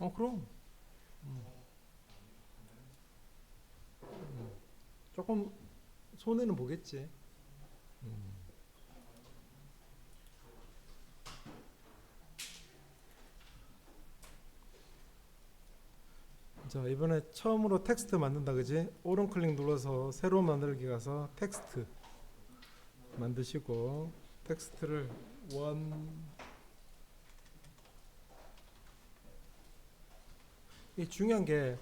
그럼. 조금 손해는 보겠지. 음. 자, 이번에 처음으로 텍스트 만든다, 그지? 오른 클릭 눌러서 새로 만들기 가서 텍스트 만드시고 텍스트를 원. 이 중요한 게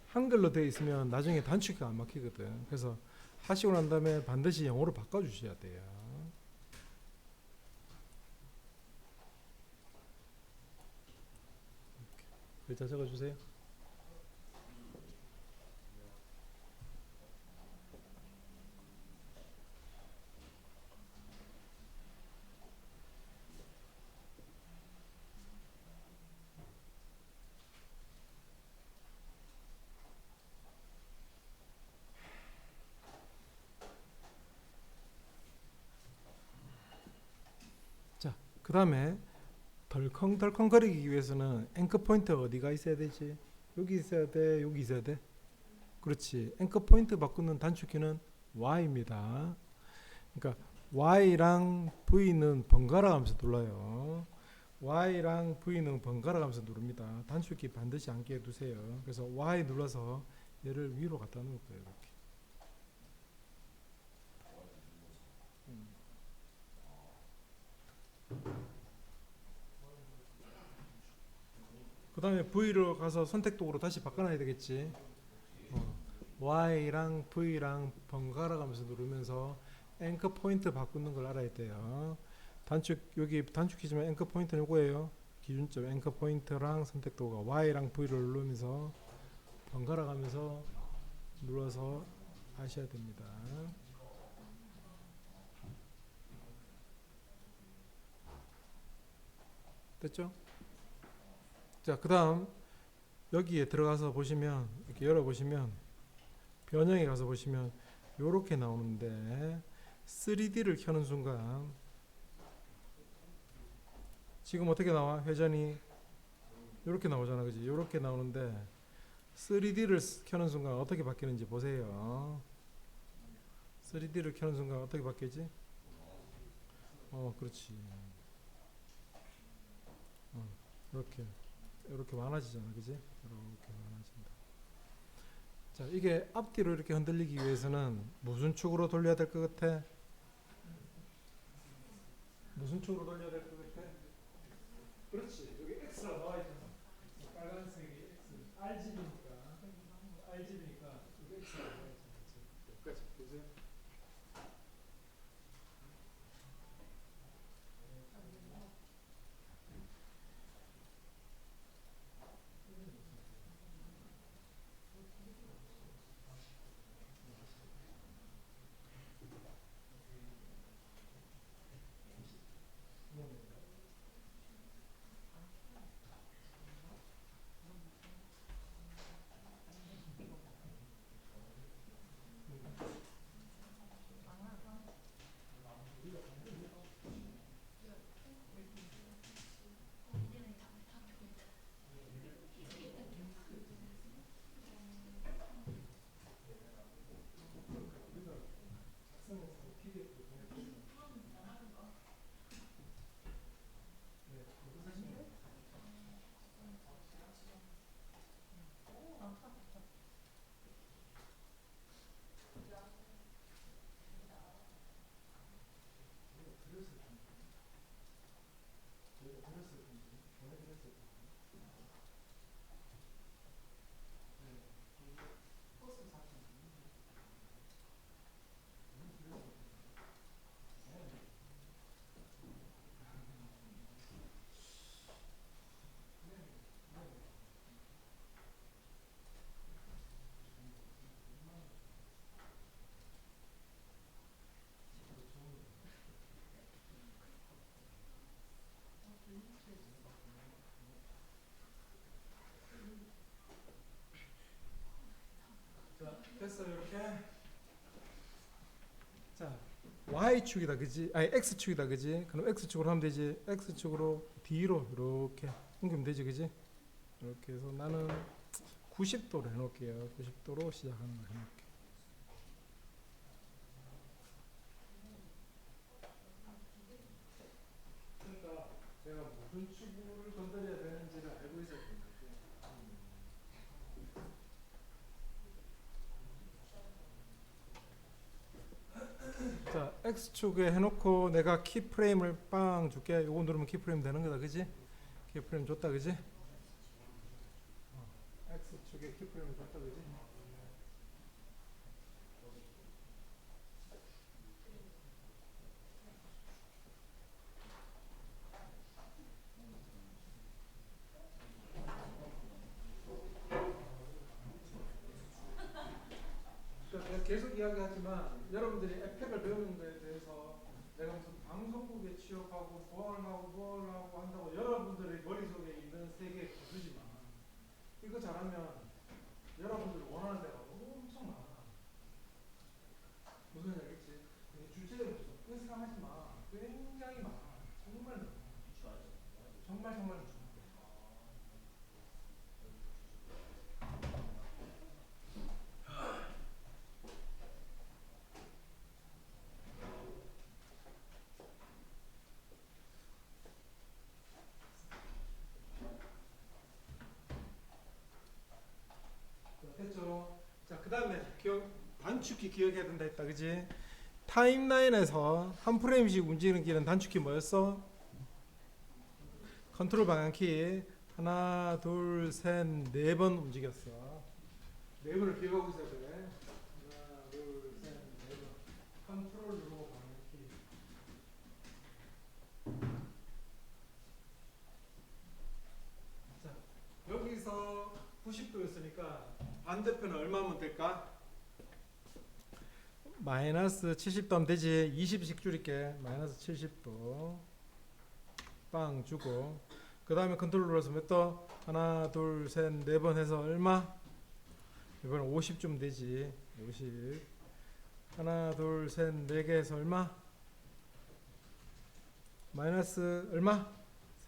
한글로 되어 있으면 나중에 단축키가 안 막히거든. 그래서 하시고 난 다음에 반드시 영어로 바꿔주셔야 돼요. 글자 적어주세요. 자, 그 다음에 덜컹덜컹거리기 위해서는 앵커 포인트가 어디가 있어야 되지? 여기 있어야 돼, 여기 있어야 돼. 그렇지. 앵커 포인트 바꾸는 단축키는 Y입니다. 그러니까 Y랑 V는 번갈아 가면서 눌러요. Y랑 V는 번갈아 가면서 누릅니다. 단축키 반드시 앉게 해두세요. 그래서 Y 눌러서 얘를 위로 갖다 놓을 거예요. 이렇게. 그 다음에 V로 가서 선택 도구로 다시 바꿔놔야 되겠지. Y랑 V랑 번갈아 가면서 누르면서 앵커 포인트 바꾸는 걸 알아야 돼요. 여기 단축키지만 앵커 포인트는 이거예요. 기준점 앵커 포인트랑 선택 도구가 Y랑 V를 누르면서 번갈아 가면서 눌러서 하셔야 됩니다. 됐죠? 자, 그 다음 여기에 들어가서 보시면 이렇게 열어보시면 변형에 가서 보시면 이렇게 나오는데 3D를 켜는 순간 지금 어떻게 나와? 회전이 이렇게 나오잖아, 그지? 이렇게 나오는데 3D를 켜는 순간 어떻게 바뀌는지 보세요. 3D를 켜는 순간 어떻게 바뀌지? 그렇지. 이렇게 이렇게 많아지잖아, 그지? 이렇게 많아진다. 자, 이게 앞뒤로 이렇게 흔들리기 위해서는 무슨 축으로 돌려야 될 것 같아? 무슨 축으로 돌려야 될 것 같아? 그렇지. 여기 X가 나와 있잖아. 빨간색이 X. RGB니까. RGB니까 이거 X가 나와 있잖아. 여기까지 보세요. 작성해서 PDF로 보내주시면 네, 여기 사시면 드렸을 텐데 저희가 드렸을 텐데 보내드렸을 텐데 네, 버스 사시면 드렸을 텐데 자, 됐어요. 이렇게. 자, Y축이다, 그지? 아니, X축이다, 그지? 그럼 X축으로 하면 되지. X축으로 뒤로 이렇게 옮기면 되지, 그지? 이렇게 해서 나는 90도로 해놓을게요. 90도로 시작하는 거 해놓을게요. 그러니까 내가 무슨 추구를 건드려야 되는지를 알고 있어야 된다. 자, X축에 해놓고 내가 키프레임을 빵 줄게. 요거 누르면 키프레임 되는 거다, 그지? 키프레임 줬다, 그지? X축에 키프레임 줬다, 그지? 그러니까 내가 계속 이야기하지만 여러분들이 에펙을 배우는 거에 대해서 내가 무슨 방송국에 취업하고 뭘 하고 한다고 여러분들의 머릿속에 있는 세계에 거두지 마. 이거 잘하면 여러분들이 원하는 데가 엄청 많아. 무슨 얘기 알겠지? 주체적으로 그런 생각하지 마. 굉장히 많아. 정말 많아. 정말 정말 많아. 됐죠? 자, 그 다음에 단축키 기억해야 된다 했다, 그지? 타임라인에서 한 프레임씩 움직이는 길은 단축키 뭐였어? 컨트롤 방향키 하나, 둘, 셋, 네 번 움직였어. 네 번을 기억하고 있어야 돼. 하나, 둘, 셋, 네 번. 컨트롤 누르고 방향키. 자, 여기서 90도였으니까 반대편은 얼마면 될까? 마이너스 70도 하면 되지. 20씩 줄일게. 마이너스 70도 빵 주고 그 다음에 컨트롤 눌러서 몇 도? 하나 둘 셋 네 번 해서 얼마? 이번엔 50쯤 되지. 50 하나 둘 셋 네 개 해서 얼마? 마이너스 얼마?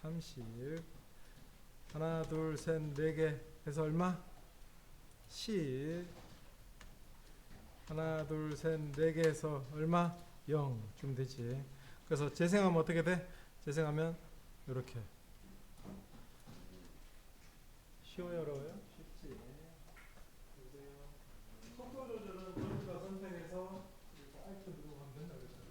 30 하나 둘 셋 네 개 해서 얼마? 10 하나 둘 셋 네 개 해서 얼마? 0쯤 되지. 그래서 재생하면 어떻게 돼? 재생하면 이렇게. 쉬워요, 어려워요? 쉽지. 보세요. 속도 조절은 전부가 선택해서 이렇게 알트 누르고 하면 된다 그랬잖아요.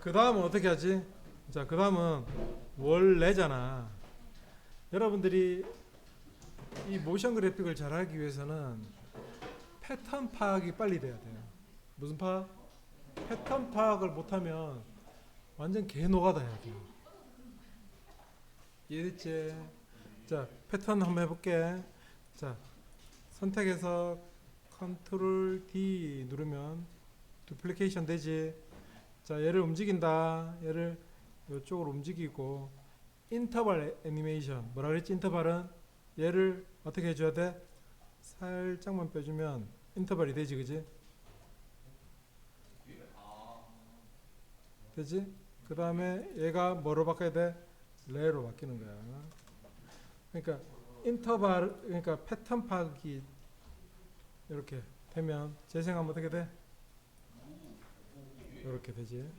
그 다음은 어떻게 하지? 자, 그 다음은 원래잖아. 여러분들이 이 모션 그래픽을 잘하기 위해서는 패턴 파악이 빨리 돼야 돼요. 무슨 파악? 패턴 파악을 못하면 완전 개노가다 해야 돼요. 이해됐지? 자, 패턴 한번 해볼게. 자, 선택해서 컨트롤 D 누르면 두플리케이션 되지. 자, 얘를 움직인다. 얘를 이쪽으로 움직이고, 인터벌 애니메이션. 뭐라 그랬지? 인터벌은 얘를 어떻게 해줘야 돼? 살짝만 빼주면 인터벌이 되지, 그지? 되지? 그 다음에 얘가 뭐로 바꿔야 돼? 레로 바뀌는 거야. 그러니까 인터벌, 그러니까 패턴 파악이 이렇게 되면 재생하면 어떻게 돼? 이렇게 되지.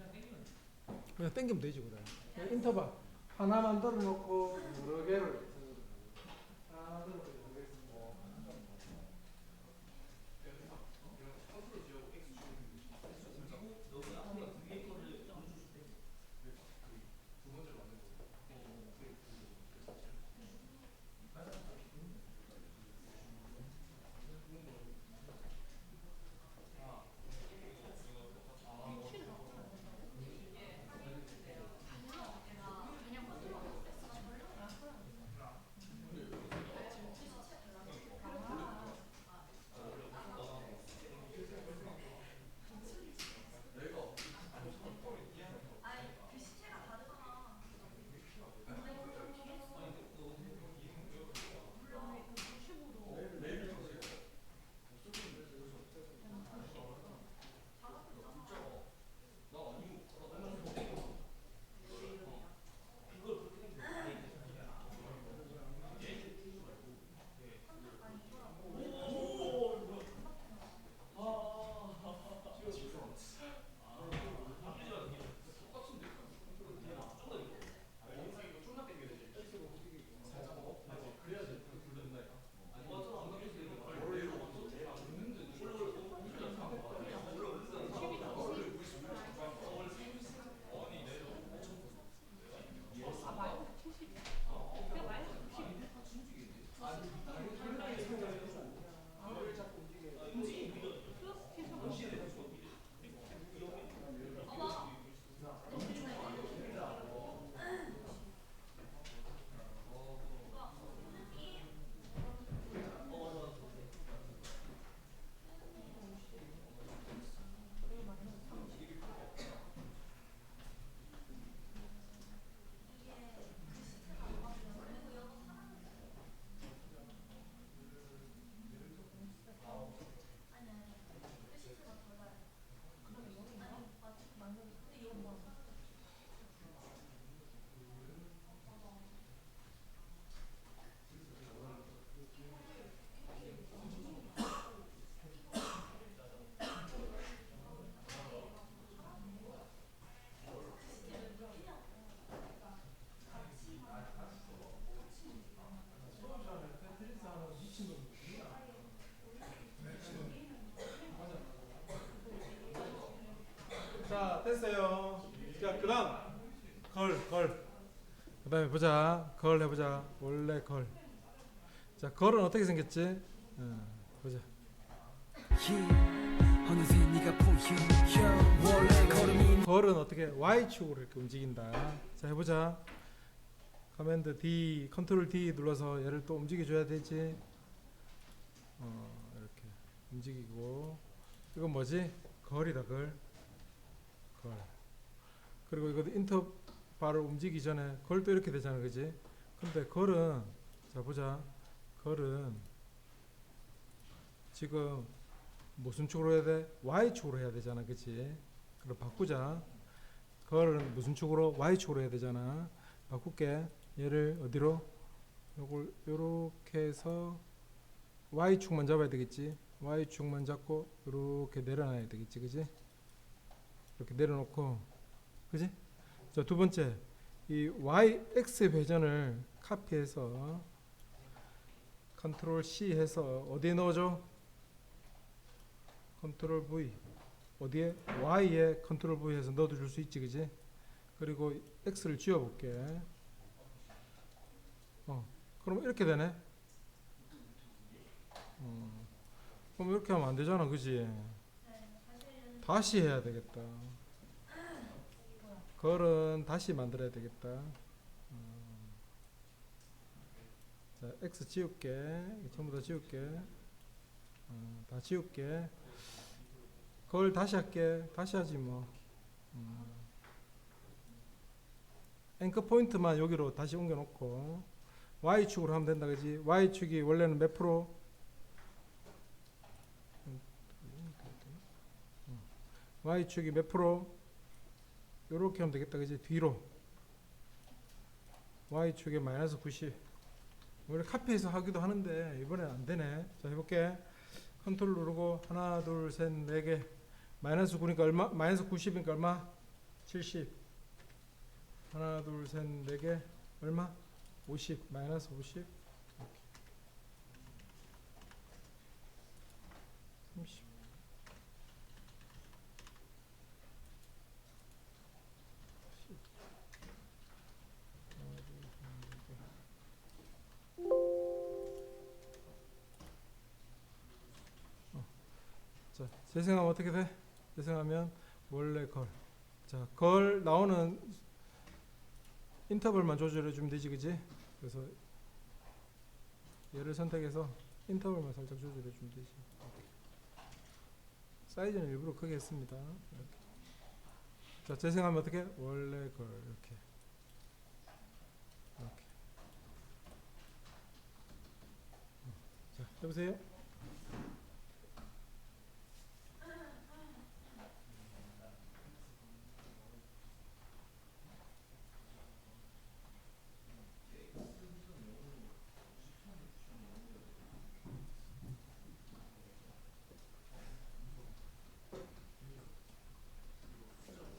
그냥 땡기면 되지, 그래. 인터벌 하나 만들어 놓고 여러 개를 하나 만들어 놓고 여러 개 쓰고. 자, 됐어요. 자, 그다음 걸. 그다음에 보자. 걸 해보자. 원래 걸. 자, 걸은 어떻게 생겼지? 보자. 어느새 네가 보여. 원래 걸음이 걸은 어떻게 Y축으로 이렇게 움직인다. 자, 해보자. 커맨드 D, 컨트롤 D 눌러서 얘를 또 움직여줘야 되지. 이렇게 움직이고. 이건 뭐지? 걸이다, 걸. 그리고 이것도 인터바를 움직이기 전에 걸도 이렇게 되잖아, 그지? 근데 걸은, 자 보자. 걸은 지금 무슨 축으로 해야 돼? Y축으로 해야 되잖아, 그치? 그럼 바꾸자. 걸은 무슨 축으로? Y축으로 해야 되잖아. 바꿀게. 얘를 어디로? 요걸 요렇게 해서 Y축만 잡아야 되겠지? Y축만 잡고 요렇게 내려놔야 되겠지, 그지? 이렇게 내려놓고, 그지? 자, 두 번째, 이 YX 회전을 카피해서 컨트롤 C 해서 어디에 넣어줘? 컨트롤 V. 어디에? Y에 컨트롤 V 해서 넣어줄 수 있지, 그지? 그리고 x를 지워볼게. 그럼 이렇게 되네. 그럼 이렇게 하면 안 되잖아, 그지? 다시 해야 되겠다. 걸은 다시 만들어야 되겠다. 자, x 지울게. 전부 다 지울게. 다 지울게. 걸 다시 할게. 다시 하지 뭐. 앵커 포인트만 여기로 다시 옮겨 놓고 y축으로 하면 된다, 그지? y축이 원래는 몇 프로? y축이 몇 프로? 요렇게 하면 되겠다, 그지? 뒤로 y축에 마이너스 90. 원래 카피해서 하기도 하는데 이번엔 안 되네. 자, 해볼게. 컨트롤 누르고 하나 둘 셋 네 개. 마이너스 9니까 얼마? 마이너스 90이니까 얼마? 70. 하나 둘 셋 네 개. 얼마? 50. 마이너스 50. 30. 자, 재생하면 어떻게 돼? 재생하면 원래 걸. 자, 걸 나오는 인터벌만 조절해 주면 되지, 그지? 그래서 얘를 선택해서 인터벌만 살짝 조절해 주면 되지. 사이즈는 일부러 크게 했습니다. 이렇게. 자, 재생하면 어떻게? 원래 걸 이렇게. 이렇게. 자, 해보세요.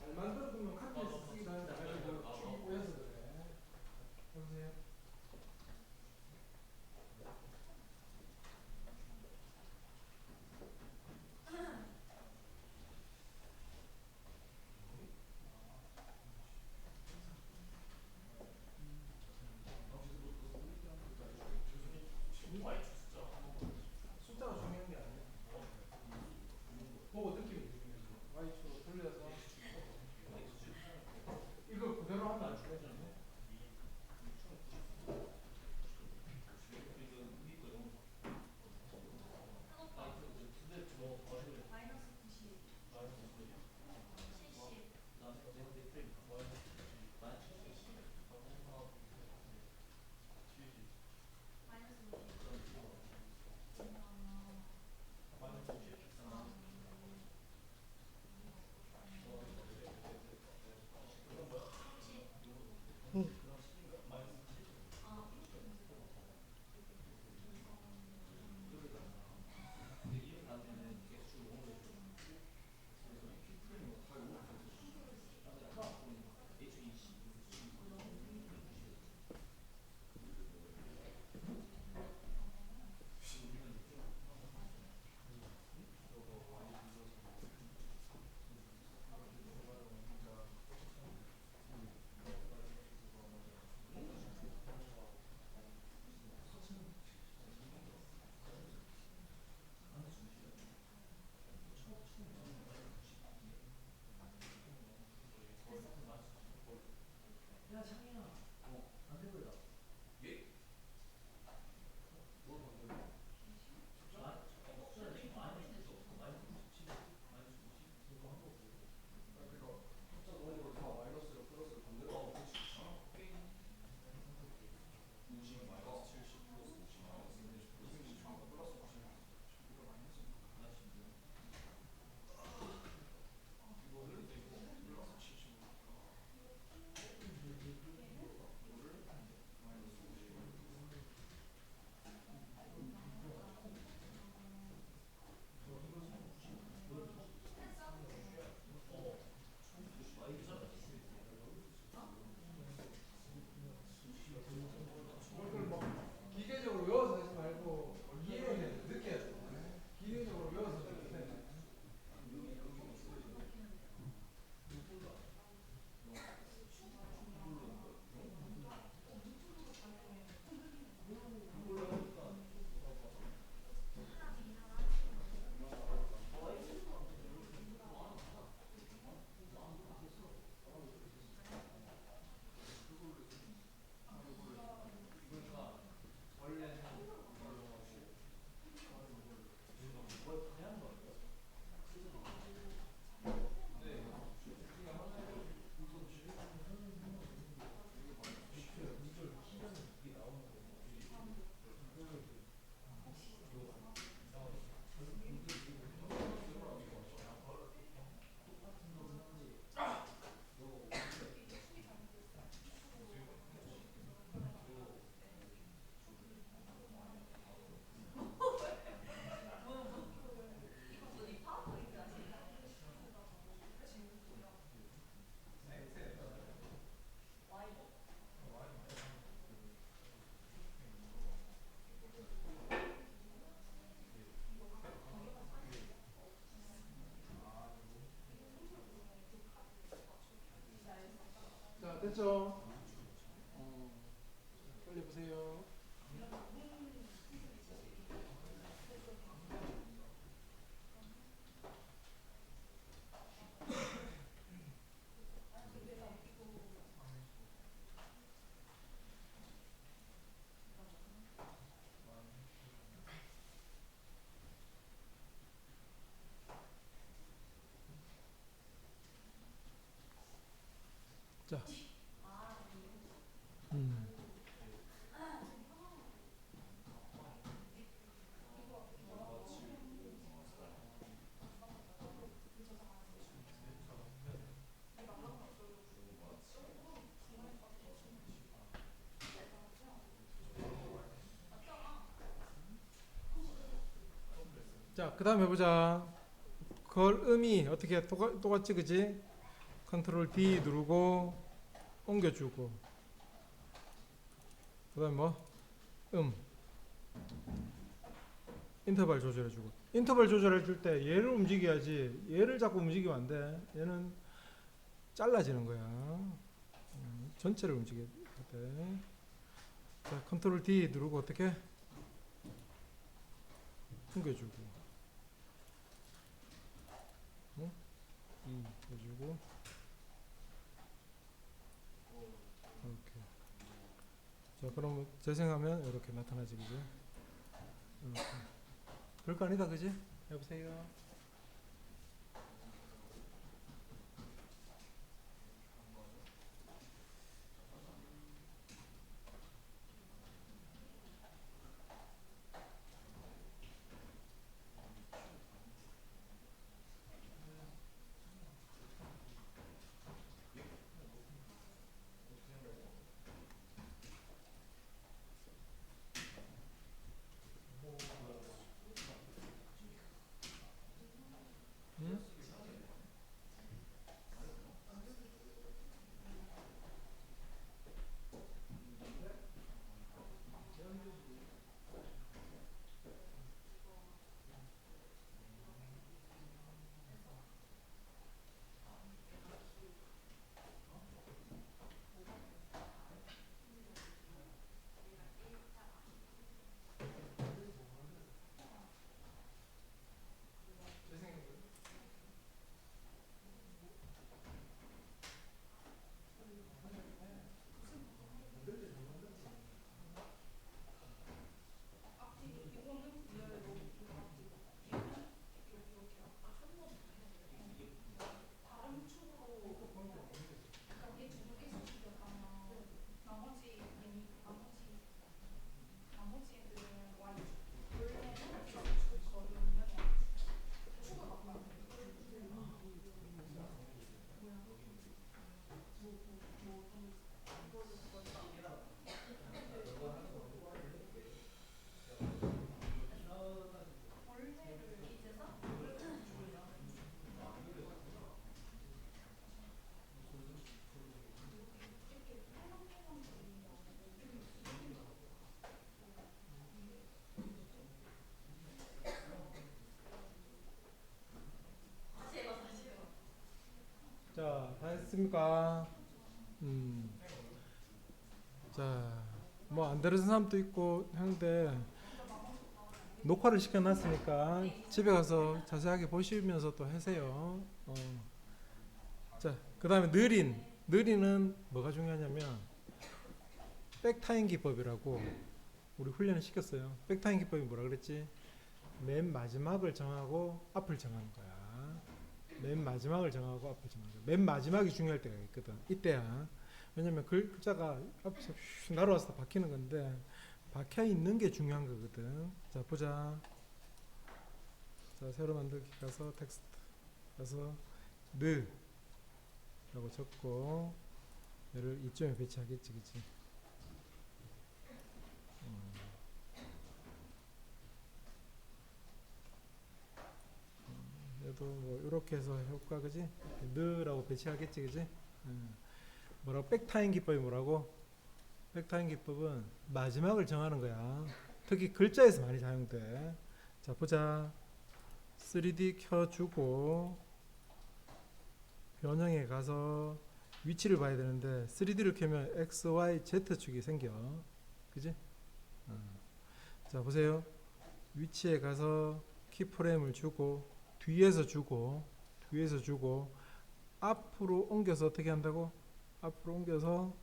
잘 만들어두면 카피해서 쓰기도 하는데 아직 축이 꼬여서 그래. 해보세요. 자, 음. 자, 그 다음 해보자. 걸음이 어떻게 똑같지, 그지? 컨트롤 D 누르고 옮겨주고. 그 다음 뭐? 인터벌 조절해주고. 인터벌 조절해줄 때 얘를 움직여야지. 얘를 자꾸 움직이면 안 돼. 얘는 잘라지는 거야. 전체를 움직여야 돼. 자, 컨트롤 D 누르고 어떻게? 옮겨주고. 응? E 해주고. 이렇게. 자, 그럼 재생하면 이렇게 나타나지, 그지? 이렇게. 별거 아니다, 그지? 여보세요. 응? 자, 다 했습니까? 자, 뭐 안 들은 사람도 있고 하는데 녹화를 시켜놨으니까 집에 가서 자세하게 보시면서 또 하세요. 자, 그 다음에 느린은 뭐가 중요하냐면 백타임 기법이라고 우리 훈련을 시켰어요. 백타임 기법이 뭐라 그랬지? 맨 마지막을 정하고 앞을 정하는 거야. 맨 마지막을 정하고 앞을 정하는 거야. 맨 마지막이 중요할 때가 있거든. 이때야. 왜냐면 글자가 앞에서 슉 날아와서 박히는 건데 박혀 있는 게 중요한 거거든. 자, 보자. 자, 새로 만들기 가서 텍스트 가서 느 라고 적고 얘를 이점에 배치하겠지, 그치? 얘도 뭐 이렇게 해서 효과, 그지? 느라고 배치하겠지, 그지? 뭐라고? 백타임 기법이 뭐라고? 백타임 기법은 마지막을 정하는 거야. 특히 글자에서 많이 사용돼. 자, 보자. 3D 켜주고 변형에 가서 위치를 봐야 되는데 3D를 켜면 X, Y, Z축이 생겨. 그지? 자, 보세요. 위치에 가서 키프레임을 주고 뒤에서 주고 앞으로 옮겨서 어떻게 한다고? 앞으로 옮겨서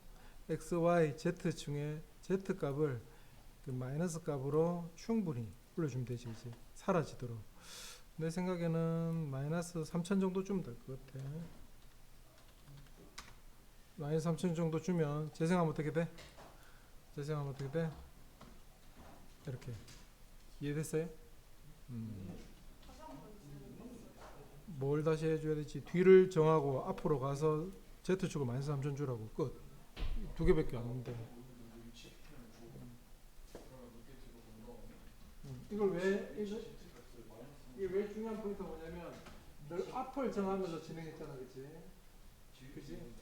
X, Y, Z 중에 Z 값을 그 마이너스 값으로 충분히 올려주면 되지, 그치? 사라지도록. 내 생각에는 마이너스 3000 정도 주면 될 것 같아. 마이너스 3천 정도 주면 재생하면 어떻게 돼? 재생하면 어떻게 돼? 이렇게. 이해됐어요? 뭘 다시 해줘야 되지? 뒤를 정하고 앞으로 가서 Z축을 마이너스 3천 주라고. 끝. 두 개밖에 없는데. 이걸 이게 왜 중요한 포인트가 뭐냐면 늘 앞을 정하면서 진행했잖아, 그치? 그치?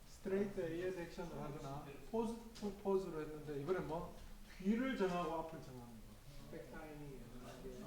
스트레이트 A에서 액션을 하거나 포즈 투 포즈로 했는데 이번엔 뭐? 뒤를 정하고 앞을 정하는 거. 백타이밍 그러면 되지.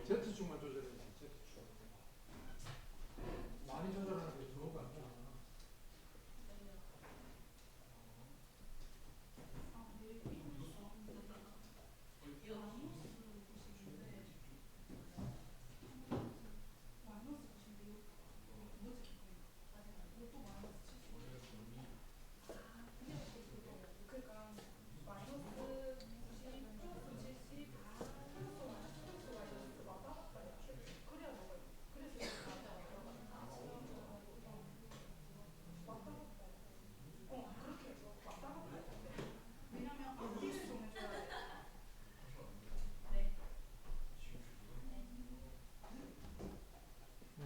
Z축만 조절해야지. Z축. 많이 조절하는 게 좋은 거 아니야? 응.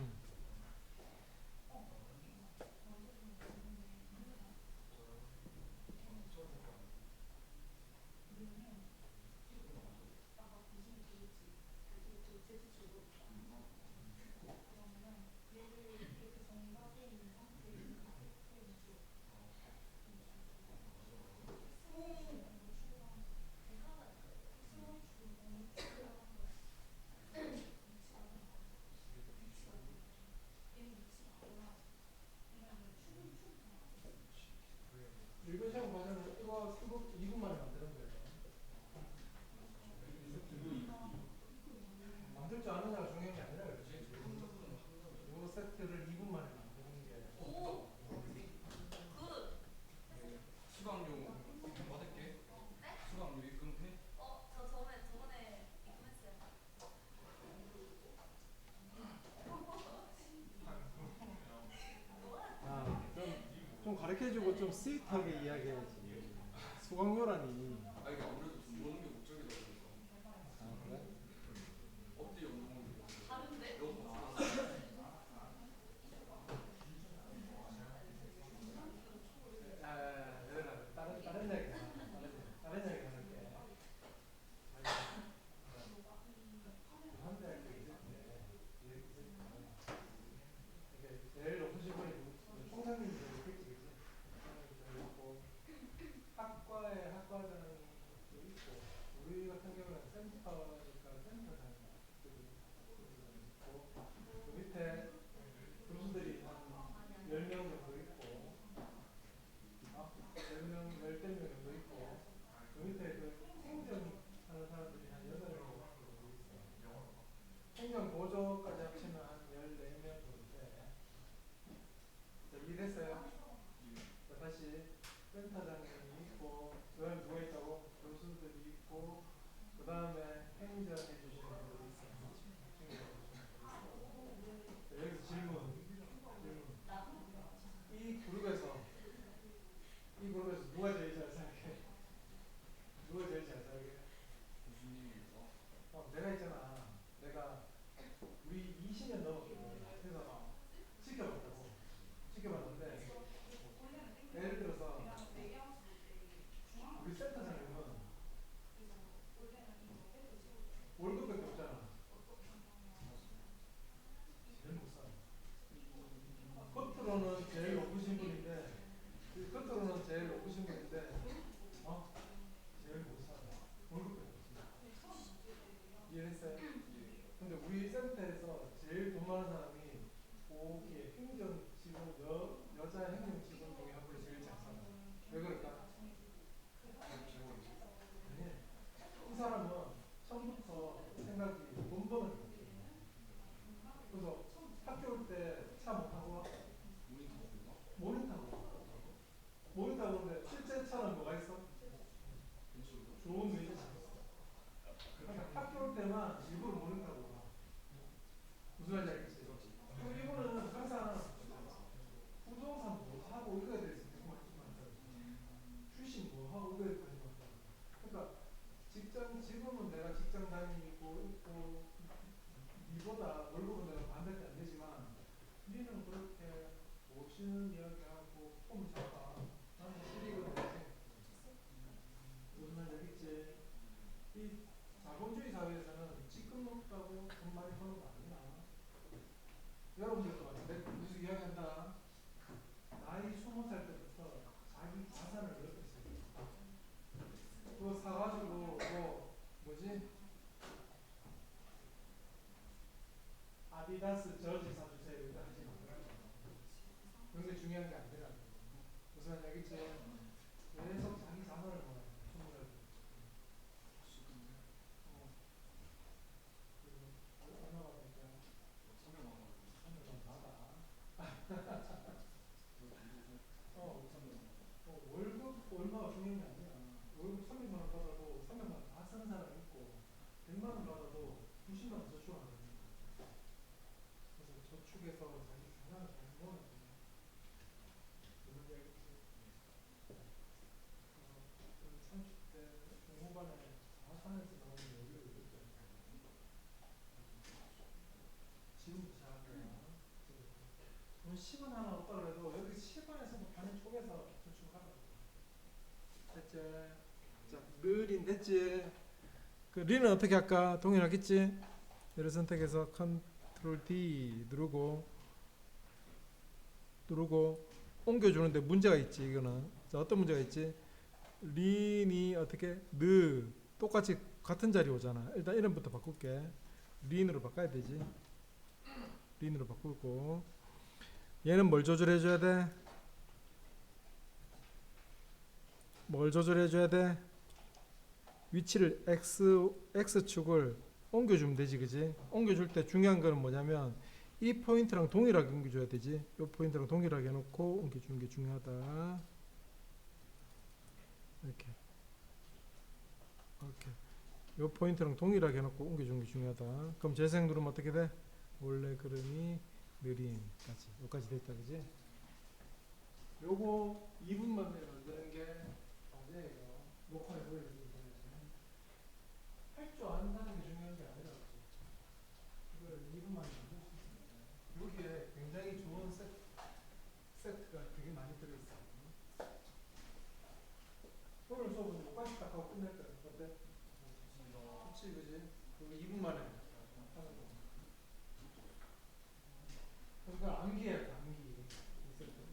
일본 시험 과정은 이거 2분 만에 만드는 거예요. 만들 줄 아느냐가 중요한 게 아니라 그렇지. 이 세트를 2분 만에 만드는 게. 수강료 입금 받을게. 수강료 입금해. 좀 가르쳐주고 좀 스윗하게 이야기해야지. 수강료라니. 아 이게 아무래도 돈 버는 게 목적이다 보니까. 아, 그래? 어때 연봉이? 다른 이야기 다른 이야기 하는데. 한대 있을 때 이게 제일 높으신 분이 총장님들 있겠지, 그치? 총장님들 있고 학과에 학과장도 있고 우리 같은 경우는 센터니까 센터장 있고 그 밑에 교수들이 한 10명 정도 있고 10명, 10대 명 정도 있고 그 밑에 그 행정하는 사람들이 한 8명 정도 있어. 행정 보조까지 합치면 한 14명 정도 돼. 자, 이해됐어요? 자, 다시 센터장님이 있고 그 다음에 누가 있다고? 교수들이 있고 그 다음에 행정해 주시는 분들이 있어요. 자, 여기서 질문. 이 그룹에서 누가 제일 잘 살게? 누가 제일 잘 살게? 교수님이서 내가 있잖아. 내가 우리 20년 넘었거든. 그래서 지켜봤다고. 지켜봤는데 지금은 내가 직장 다니고 있고 이보다 월급은 내가 반밖에 안 되지만 우리는 그렇게 없이는 이야기하고 폼을 잡아. 나는 일이거든. 무슨 말인지 알겠지? 이 자본주의 사회에서는 지금 없다고 돈 많이 버는 거 아니야. 여러분들도 마찬가지. 무슨 이야기한다. 나이 20살 때부터 자기 자산을 넓혔어요. 그거 사가지고 뭐지? 아디다스 저지 사주세요. 이거 하지 말라고. 그런 게 중요한 게 아니라. 무슨 말인지 알겠지? 계속 자기 자산을 모아요. 20살 때. 그리고 얼마 받을까? 300만 원. 300만 받아. 월급 얼마가 중요한 게 아니야. 월급 300만 원 받아도 300만 원 다 쓰는 사람이 있고 100만 원 받아도 90만 원 저축하는 거야. 그래서 저축해서 자기 자산을 잘 모아야 돼. 뭔지 알겠지? 그래서 30대 중후반에 자산에서 나오는 여유를 느껴야 돼. 지금부터 시작한 거야. 돈 10원 하나 없다 그래도 여기 10원에서도 반을 쪼개서 저축하라. 됐지? 자, 느린 됐지? 그 리는 어떻게 할까? 동일하겠지? 얘를 선택해서 컨트롤 D 누르고 옮겨주는데 문제가 있지. 이거는 자, 어떤 문제가 있지? 린이 어떻게 똑같이 같은 자리 오잖아. 일단 이름부터 바꿀게. 린으로 바꿔야 되지. 린으로 바꾸고 얘는 뭘 조절해줘야 돼? 뭘 조절해줘야 돼? 위치를 X축을 옮겨주면 되지, 그지? 옮겨줄 때 중요한 거는 뭐냐면 이 포인트랑 동일하게 옮겨줘야 되지. 이 포인트랑 동일하게 해놓고 옮겨주는 게 중요하다. 이렇게. 이 포인트랑 동일하게 해놓고 옮겨주는 게 중요하다. 그럼 재생 누르면 어떻게 돼? 원래 그림이 느림까지. 여기까지 됐다, 그지? 요거 2분만 만드는 게 과제예요. 녹화해 보여주는 게. 할 줄 안다는 게 중요한 게 아니라 이걸 2분만 만들 수 있습니다. 여기에 굉장히 좋은 세트가 되게 많이 들어있어요. 오늘 수업은 요까지 딱 하고 끝낼 거야. 어때? 좋지, 그지? 그거 2분 만에 하는 거. 그러니까 암기해야 돼, 암기. 이 세트.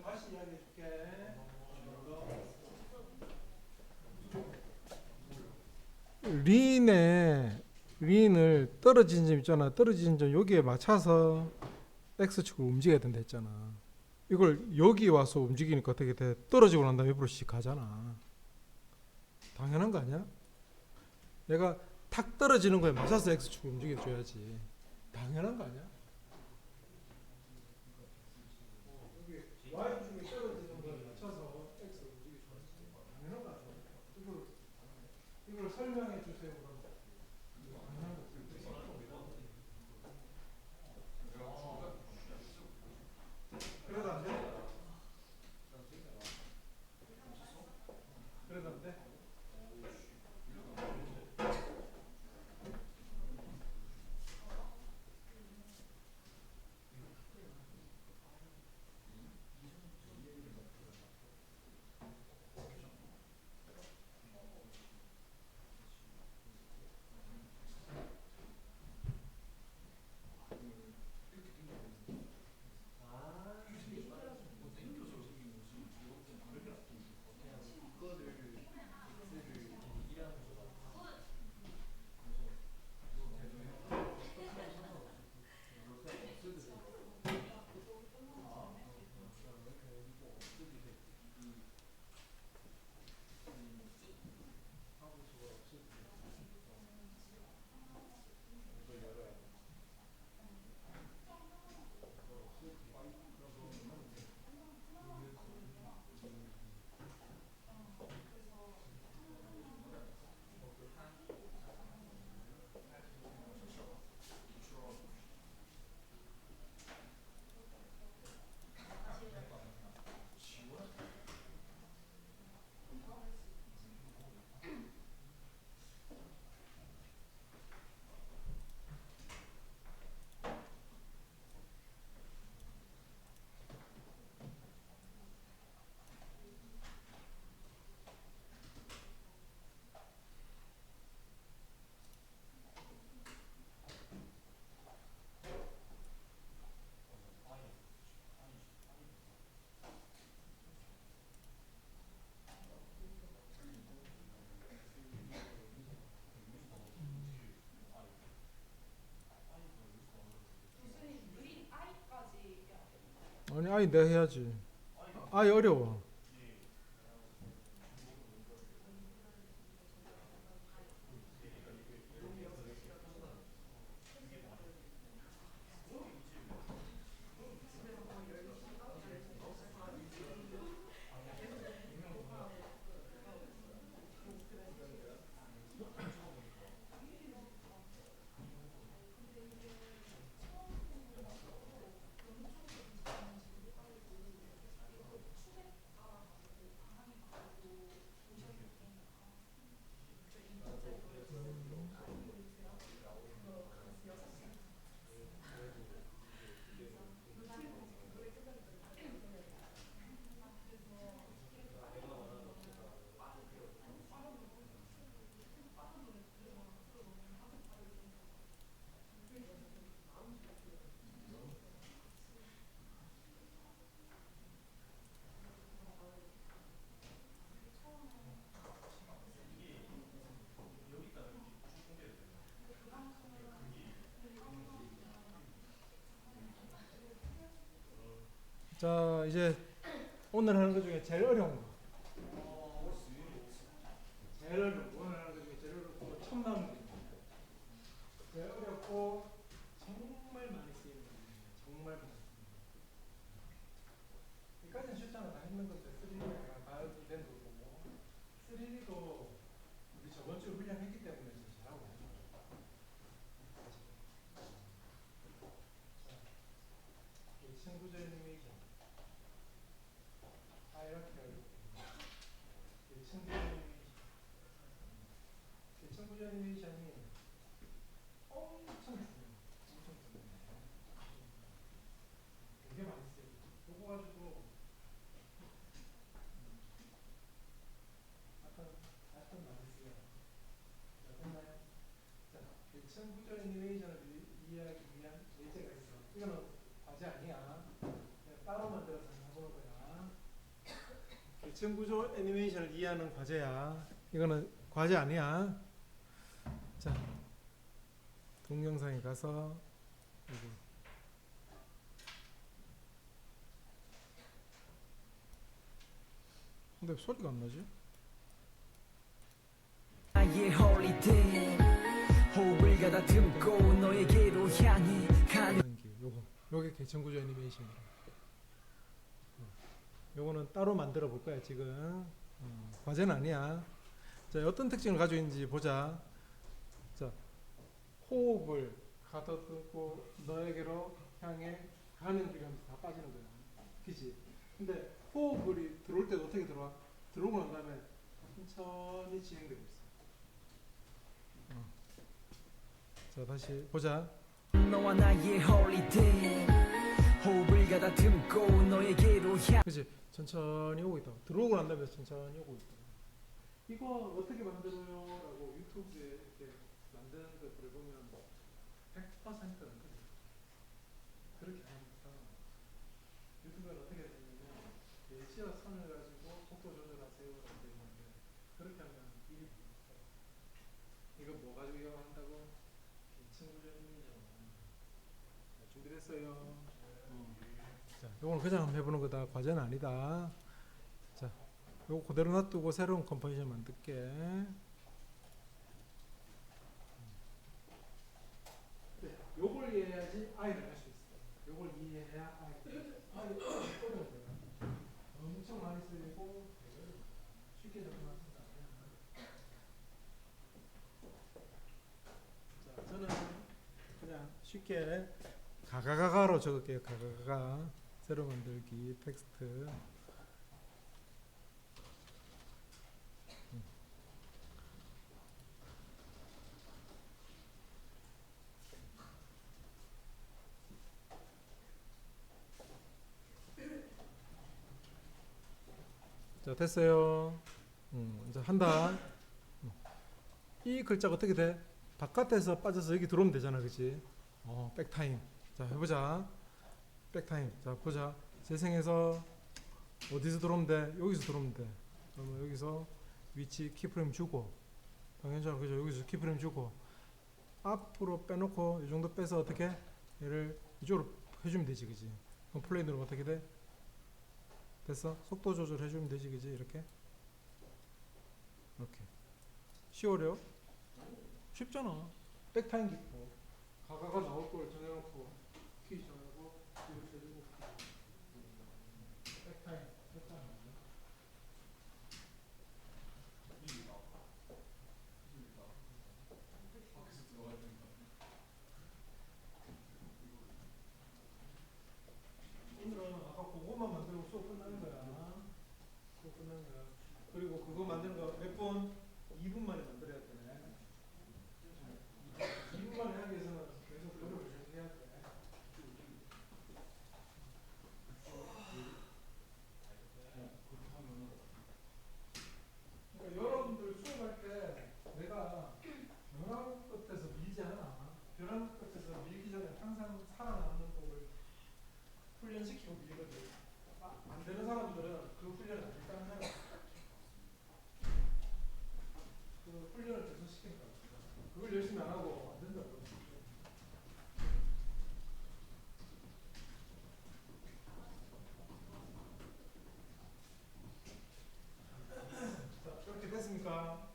다시 이야기해 줄게. 린을 떨어진 점 있잖아. 떨어진 점 여기에 맞춰서 X축을 움직여야 된다 했잖아. 이걸 여기 와서 움직이니까 어떻게 돼? 떨어지고 난 다음에 옆으로 씩 가잖아. 당연한 거 아니야? 내가 탁 떨어지는 거에 맞춰서 X축을 움직여줘야지. 당연한 거 아니야? 여기 Y축이 떨어지는 거에 맞춰서 X를 움직여줘야지. 당연한 거 아니야? 이걸 설명해 주세요. 그럼. 당연한 거. 그래도 안 돼? 그래도 안 돼? 아이 내가 해야지. 아이 어려워. 자 이제 오늘 하는 것 중에 제일 어려운 거. 제일 어려운 거. 오늘 하는 것 중에 제일 어렵고 처음 나오는 거. 제일 어렵고 정말 많이 쓰이는 거예요. 정말 많이 쓰이는 거. 여기까지는 쉽잖아. 다 했는 건데 3D가 가야도 된 거고 3D도 우리 저번 주 훈련했기 때문에 좀 잘하고 있는 거예요. 친구적 애니메이션 하이라키를 친구적 애니메이션 친구적 애니메이션이 엄청 중요해요. 엄청 중요해요. 되게 많이 쓰여요. 그거 가지고 하여튼 많이 쓰여요. 자, 됐나요? 자, 친구적 애니메이션을 이해하기 위한 예제가 있어. 이거는 과제 아니야. 그냥 따로 만들어서 해보는 거야. 계층 구조 애니메이션을 이해하는 과제야. 이거는 과제 아니야. 자, 동영상에 가서 여기. 근데 소리가 안 나지? 나의 홀리데이 호흡을 가다듬고 너에게로 향해 가는 요게 계층 구조 애니메이션이야. 요거는 따로 만들어 볼 거야 지금. 과제는 아니야. 자, 어떤 특징을 가지고 있는지 보자. 자, 호흡을 가다듬고 너에게로 향해 가는 길이 다 빠지는 거야. 그치? 근데 호흡이 들어올 때도 어떻게 들어와? 들어오고 난 다음에 천천히 진행되고 있어. 자, 다시 보자. 너와 나의 홀리데이 호흡을 가다듬고 너에게로 향해 그치? 천천히 오고 있다. 들어오고 난 다음에 천천히 오고 있다. 이거 어떻게 만들어요? 라고 유튜브에 이렇게 만드는 것들을 보면 100%는 그래. 그렇게 하니까 유튜브에 어떻게 되냐면 예시와 선을 가지고 속도 조절하세요 라고 되어 있는데 그렇게 하면 일이 없어. 이거 뭐 가지고 이거 한다고? 친구전이죠. 준비됐어요? 자, 요건 그냥 해보는 거다. 과제는 아니다. 자, 요거 그대로 놔두고 새로운 컴포지션 만들게. 네, 요걸 이해해야지 아이를 할 수 있어. 요걸 이해해야 아이를. 아이 어려워요. 엄청 많이 쓰이고 쉽게 접근할 수 있다. 자, 저는 그냥 쉽게 가가가가로 적을게요. 가가가가 새로 만들기 텍스트. 자, 됐어요. 이제 한다. 이 글자가 어떻게 돼? 바깥에서 빠져서 여기 들어오면 되잖아, 그치? 백타임. 자, 해보자. 백타임. 자, 보자. 재생해서 어디서 들어오면 돼? 여기서 들어오면 돼. 그러면 여기서 위치 키프레임 주고, 당연하잖아, 그죠? 여기서 키프레임 주고, 앞으로 빼놓고 이 정도 빼서 어떻게 얘를 이쪽으로 해주면 되지, 그지? 그럼 플레이 누르면 어떻게 돼? 됐어? 속도 조절해주면 되지, 그지? 이렇게. 쉬워려? 쉽잖아. 백타임 기포. 가가가 나올 걸 정해놓고 키 정하고 이렇게 해주고 백타임. 밖에서 들어가야 되니까. 오늘은 아까 그것만 만들고 수업 끝나는 거야. 수업 끝나는 거야. 그리고 그거 만드는 거 몇 분? 2분 만에 만들어야 되네. 2분 만에 하기 위해서는 계속 노력을 해야 돼. 그러니까 여러분들 수업할 때 내가 벼랑 끝에서 밀지 않아. 벼랑 끝에서 밀기 전에 항상 살아남는 법을 훈련시키고 밀거든. 안 되는 사람들은 그 훈련을 안 일단 하는 거야. 그 훈련을 계속 시키는 거야. 그걸 열심히 안 하고 안 된다고. 자, 이렇게 됐습니까?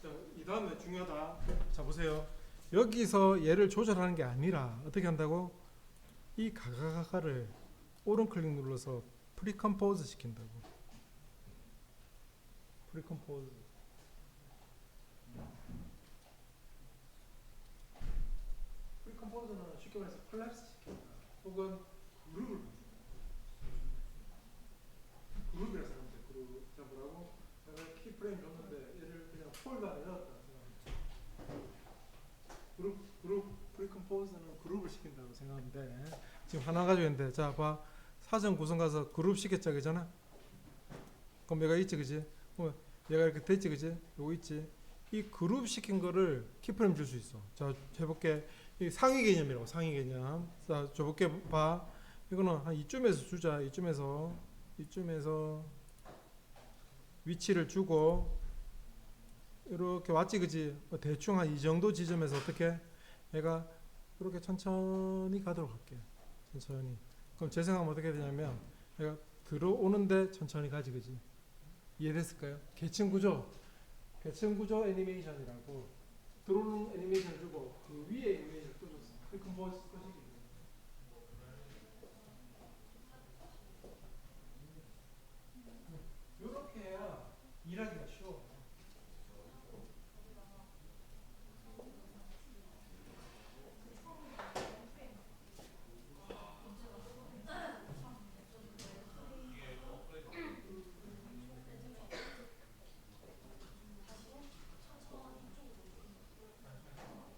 자, 이 다음에 중요하다. 자, 보세요. 여기서 얘를 조절하는 게 아니라 어떻게 한다고? 이 가가가가를 오른클릭 눌러서 프리컴포즈 시킨다고. 프리컴포즈. 프리컴포즈는 쉽게 말해서 콜랩스 시킨다. 혹은 그룹을 만든다. 그룹이라서 하면 돼. 그룹. 자, 뭐라고? 내가 키프레임 줬는데 얘를 그냥 폴더 안에 넣었다. 그룹 프리컴포즈는 그룹을 시킨다고 생각하면 돼. 지금 하나 가지고 있는데, 자, 봐. 사전 구성 가서 그룹 시켰자, 그잖아? 그럼 얘가 있지, 그지? 얘가 이렇게 됐지, 그지? 요거 있지? 이 그룹 시킨 거를 키프레임 줄 수 있어. 자, 해볼게. 이 상위 개념이라고, 상위 개념. 자, 줘볼게, 봐. 이거는 한 이쯤에서 주자. 이쯤에서 위치를 주고, 이렇게 왔지, 그지? 대충 한 이 정도 지점에서 어떻게? 얘가 이렇게 천천히 가도록 할게. 천천히. 그럼 제 생각은 어떻게 되냐면, 얘가 들어오는데 천천히 가지, 그지? 이해됐을까요? 계층 구조 애니메이션이라고 들어오는 애니메이션 주고 그 위에 애니메이션 또 줬어. 프리컴포즈 것이기. 이렇게 해야 일하기가 쉬워.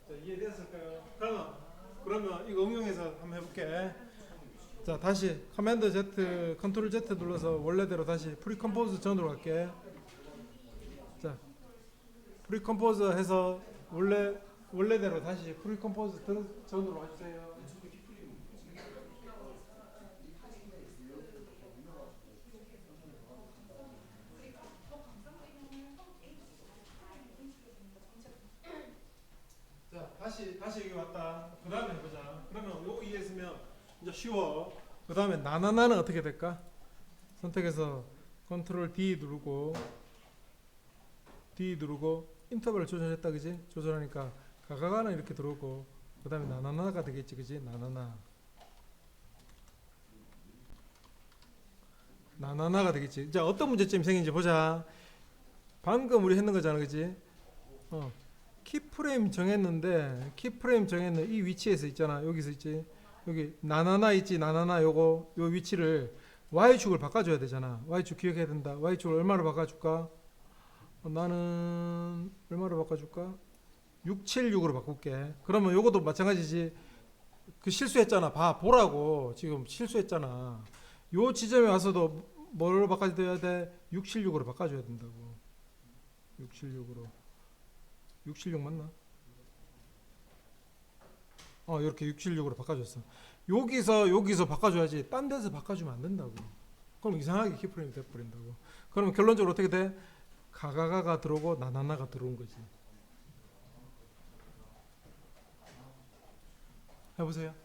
자, 이해됐을까요? 그러면 이거 응용해서 한번 해볼게. 자, 다시 커맨드 Z, 컨트롤 Z 눌러서 원래대로 다시 프리컴포즈 전으로 갈게. 자, 프리컴포즈 해서 원래대로 다시 프리컴포즈 전으로 해주세요. 자, 다시 여기 왔다. 그 다음에 해보자. 그러면 요거 이해했으면 이제 쉬워. 그 다음에 나나나는 어떻게 될까? 선택해서 컨트롤 D 누르고 인터벌을 조절했다, 그지? 조절하니까 가가가는 이렇게 들어오고 그 다음에 나나나가 되겠지, 그지? 나나나가 되겠지. 자, 어떤 문제점이 생긴지 보자. 방금 우리 했는 거잖아, 그지? 키프레임 정했는 이 위치에서 있잖아. 여기서 있지. 여기 나나나 있지. 나나나 요 위치를 Y축을 바꿔줘야 되잖아. Y축 기억해야 된다. Y축을 얼마로 바꿔줄까? 나는 얼마로 바꿔줄까? 676으로 바꿀게. 그러면 요것도 마찬가지지. 그 실수했잖아. 보라고. 지금 실수했잖아. 요 지점에 와서도 뭐로 바꿔줘야 돼? 676으로 바꿔줘야 된다고. 676으로. 676 맞나? 이렇게 676으로 바꿔줬어. 여기서 바꿔줘야지. 딴 데서 바꿔주면 안 된다고. 그럼 이상하게 키프레임이 돼버린다고. 그러면 결론적으로 어떻게 돼? 가가가가 들어오고 나나나가 들어온 거지. 해보세요.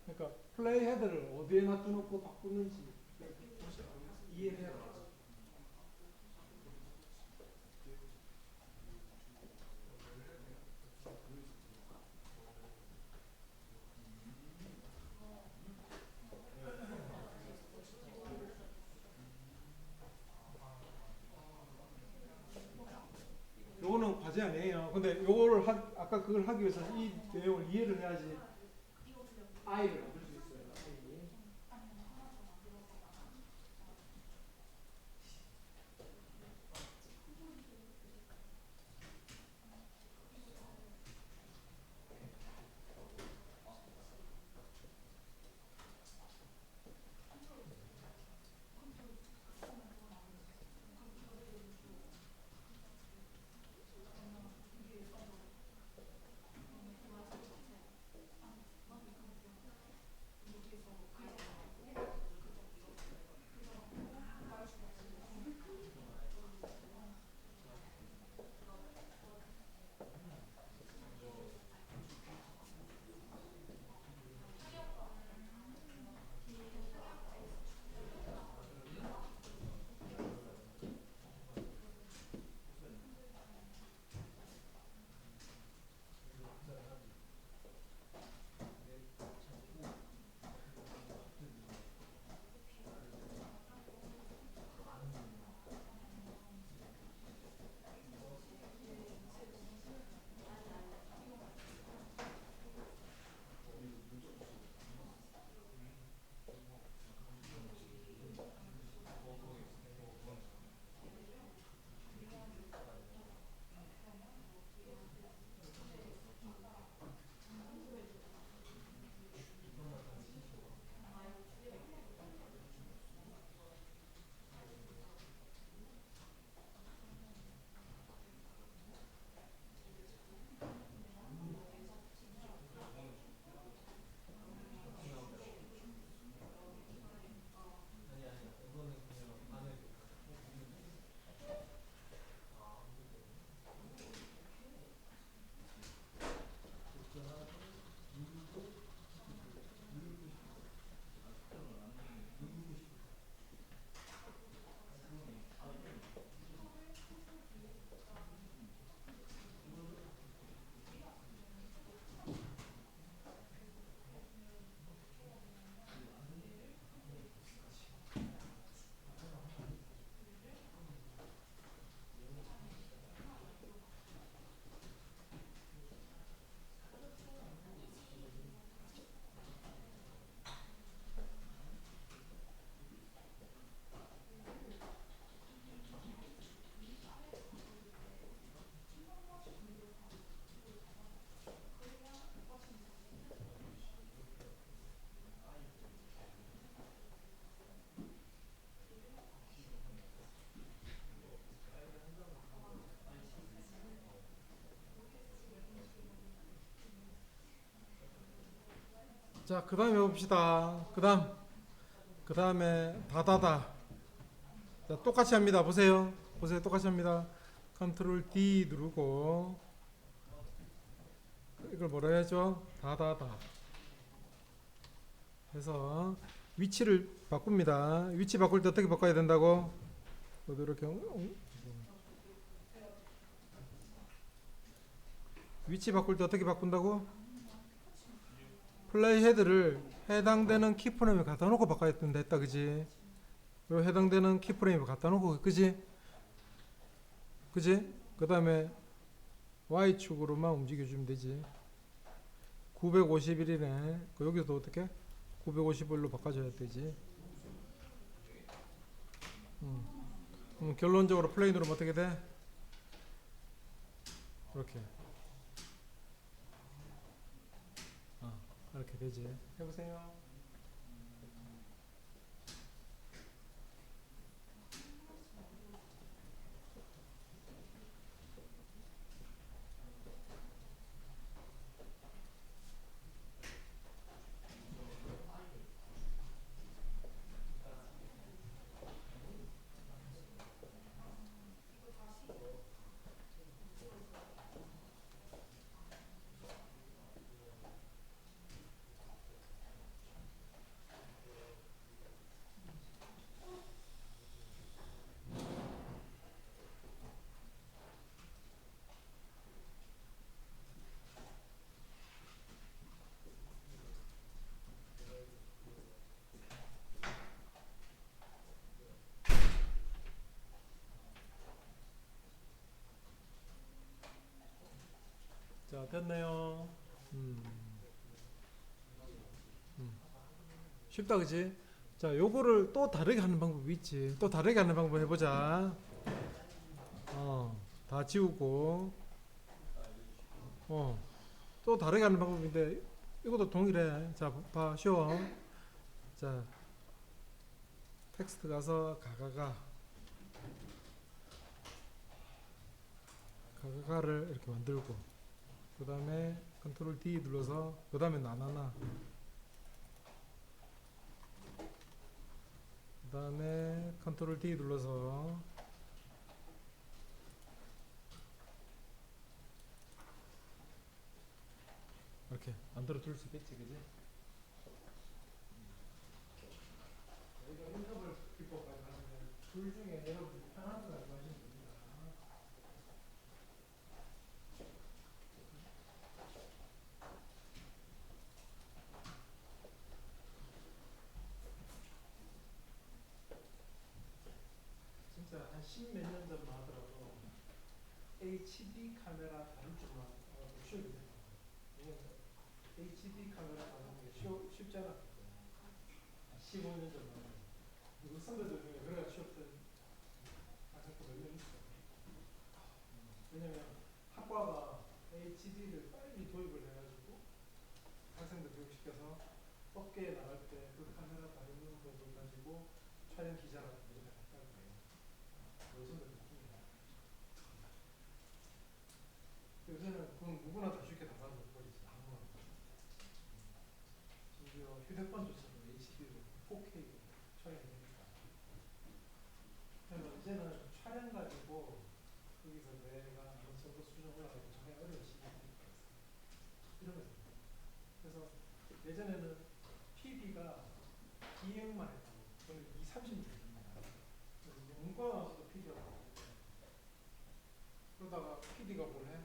그러니까 플레이 헤드를 어디에 놔두놓고 바꾸는지 이해를 해라. 요거는 과제 아니에요. 근데 요거를 아까 그걸 하기 위해서 이 내용을 이해를 해야지 I를 만들 수 있어요. I. 자, 그 다음에 봅시다. 그 다음에 다다다. 자, 똑같이 합니다. 보세요. 보세요. 똑같이 합니다. 컨트롤 D 누르고 이걸 뭐라 해야죠? 다다다 해서 위치를 바꿉니다. 위치 바꿀 때 어떻게 바꿔야 된다고? 저도 이렇게 위치 바꿀 때 어떻게 바꾼다고? 플레이 헤드를 해당되는 키프레임에 갖다 놓고 바꿔야 된다 했다, 그지? 요 해당되는 키프레임에 갖다 놓고, 그지? 그지? 그 다음에 Y축으로만 움직여주면 되지. 951이네. 여기서도 어떻게? 951로 바꿔줘야 되지. 그럼 결론적으로 플레이 누르면 어떻게 돼? 이렇게. 이렇게 되지. 해보세요. 됐나요? 쉽다 그지? 자, 요거를 또 다르게 하는 방법이 있지. 또 다르게 하는 방법 해보자. 다 지우고, 또 다르게 하는 방법인데 이것도 동일해. 자, 봐, 쉬워. 자, 텍스트 가서 가가를 이렇게 만들고, 그 다음에 컨트롤 D 눌러서, 그 다음에 나나나, 그 다음에 컨트롤 D 눌러서 이렇게 만들어 줄 수 있겠지, 그지? 저희가 인터벌 기법까지 하는데 둘 중에 여러분들이 편한 거 가지고 하시면 됩니다. 진짜 한 10몇 년 전만 하더라도 HD 카메라 다룰 줄만 쉬워야 돼요. 왜냐면 HD 카메라 다루는 게 쉽잖아. 15년 전만. 우리 선배들 중에 그래가 쉬웠던 학생들 몇명 있어. 왜냐면 학과가 HD를 빨리 도입을 해가지고 학생들 교육시켜서 업계에 나갈 때 그 카메라 다루는 법을 가지고 촬영 기자라는 일을 했다고 해요. 우리 선배들 중에. 요새는 그건 누구나 다 쉽게 달아줘 버리지. 아무나. 심지어 휴대폰조차도 HD로 4K로 촬영이 되니까. 그래서 이제는 촬영 가지고 거기서 내가 어느 정도 수준 올라가고 정말 어려운 시기가 있어요. 이러면서. 그래서 예전에는 PD가 기획만 했다고. 저는 20, 30년 됐습니다. 그래서 이제 문과 나와서도 PD가 나왔고. 그러다가 PD가 뭘 해?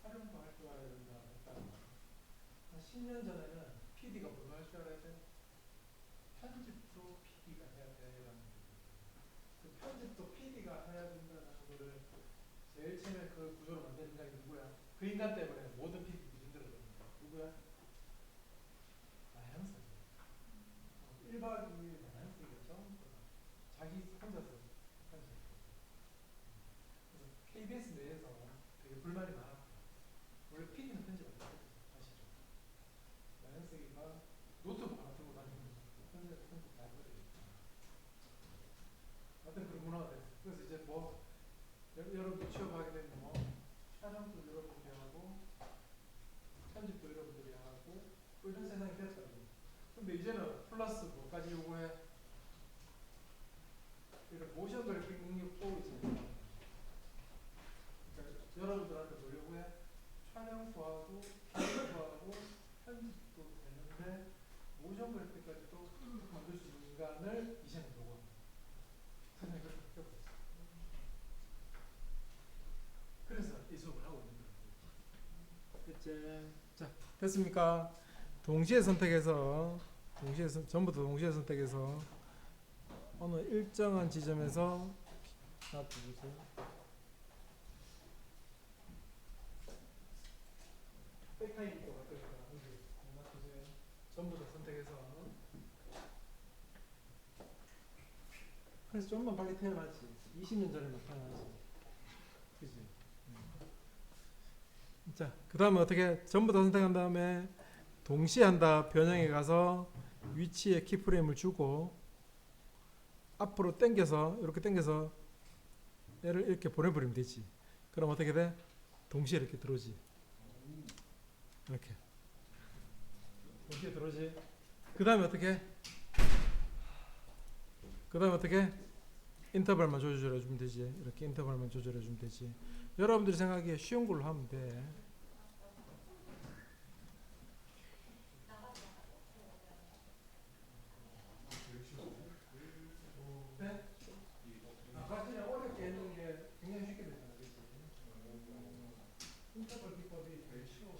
촬영도 할 줄 알아야 된다 했다가 한 10년 전에는 PD가 뭘 할 줄 알아야 돼? 편집도 PD가 해야 돼라는 그 편집도 PD가 해야 된다는 거를 제일 처음에 그 구조를 만든 인간이 누구야? 그 인간 때문에 모든 PD들이 힘들어졌는데 누구야? 나양석이. 1박 2일 나양석이가 전부 다 자기 혼자서 편집했어. 그래서 KBS 내에서 되게 불만이 많았다. 원래 PD는 편집 안 했거든, 사실은. 나양석이가 노트북 하나 들고 다니면서 편집 다 해버리겠다. 하여튼 그런 문화가 됐어. 그래서 이제 뭐 여러분들 취업하게 되면 뭐 촬영도 여러분들이 하고 편집도 여러분들이 하고 뭐 이런 세상이 됐다. 근데 이제는 플러스 뭐까지 요구해? 이런 모션 그래픽 능력도 이제 그러니까 여러분들한테 뭐 요구해? 촬영도 하고 기획도 하고 편집도 되는데 모션 그래픽까지도 만들 수 있는 인간을 이제는 요구한다. 세상이 그렇게 바뀌었어. 그래서 이 수업을 하고 있는 거예요. 됐지? 자, 됐습니까? 동시에 선택해서 전부 다 동시에 선택해서 어느 일정한 지점에서 하나 두세요. 백타임 또 바뀌었다. 하나 두세요. 전부 다 선택해서. 그래서 좀만 빨리 태어났지. 20년 전에만 태어났지. 그지? 자, 그 다음에 어떻게 전부 다 선택한 다음에 동시에 한다. 변형에 가서 위치에 키프레임을 주고 앞으로 당겨서 이렇게 당겨서 얘를 이렇게 보내버리면 되지. 그럼 어떻게 돼? 동시에 이렇게 들어오지. 이렇게 동시에 들어오지. 그 다음에 어떻게? 그 다음에 어떻게? 인터벌만 조절해 주면 되지. 이렇게 인터벌만 조절해 주면 되지. 여러분들이 생각하기에 쉬운 걸로 하면 돼. 네? 아까 그냥 어렵게 했는 게 굉장히 쉽게 되잖아. 그치? 인터벌 기법이 제일 쉬워.